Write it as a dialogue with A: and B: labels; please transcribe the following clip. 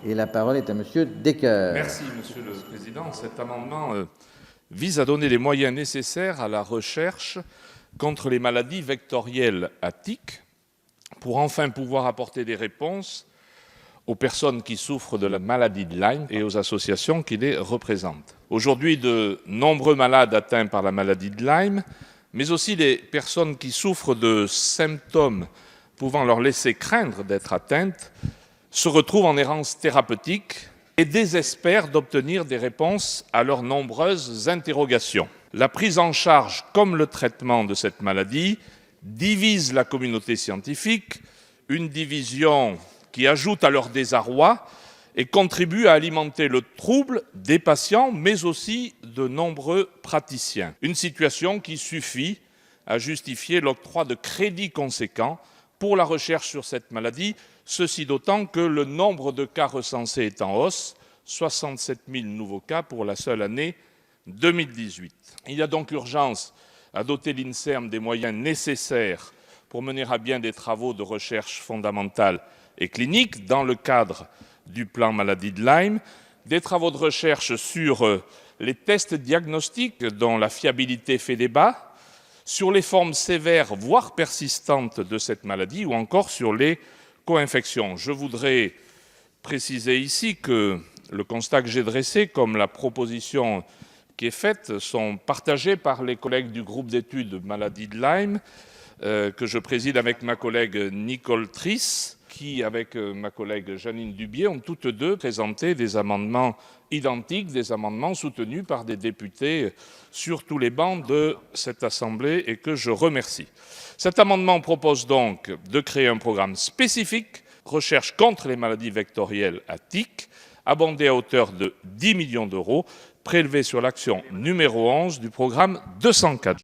A: Et la parole est à Monsieur Decker.
B: Merci, Monsieur le Président. Cet amendement vise à donner les moyens nécessaires à la recherche contre les maladies vectorielles à tiques pour enfin pouvoir apporter des réponses aux personnes qui souffrent de la maladie de Lyme et aux associations qui les représentent. Aujourd'hui, de nombreux malades atteints par la maladie de Lyme, mais aussi les personnes qui souffrent de symptômes pouvant leur laisser craindre d'être atteintes, se retrouvent en errance thérapeutique et désespèrent d'obtenir des réponses à leurs nombreuses interrogations. La prise en charge comme le traitement de cette maladie divise la communauté scientifique, une division qui ajoute à leur désarroi et contribue à alimenter le trouble des patients, mais aussi de nombreux praticiens. Une situation qui suffit à justifier l'octroi de crédits conséquents pour la recherche sur cette maladie, ceci d'autant que le nombre de cas recensés est en hausse, 67 000 nouveaux cas pour la seule année 2018. Il y a donc urgence à doter l'INSERM des moyens nécessaires pour mener à bien des travaux de recherche fondamentale et clinique dans le cadre du plan maladie de Lyme, des travaux de recherche sur les tests diagnostiques dont la fiabilité fait débat, sur les formes sévères voire persistantes de cette maladie ou encore sur les co-infections. Je voudrais préciser ici que le constat que j'ai dressé, comme la proposition qui est faite, sont partagés par les collègues du groupe d'études maladie de Lyme, que je préside avec ma collègue Nicole Triss, qui, avec ma collègue Janine Dubié, ont toutes deux présenté des amendements identiques, des amendements soutenus par des députés sur tous les bancs de cette Assemblée et que je remercie. Cet amendement propose donc de créer un programme spécifique, recherche contre les maladies vectorielles à tiques, abondé à hauteur de 10 millions d'euros, prélevé sur l'action numéro 11 du programme 204.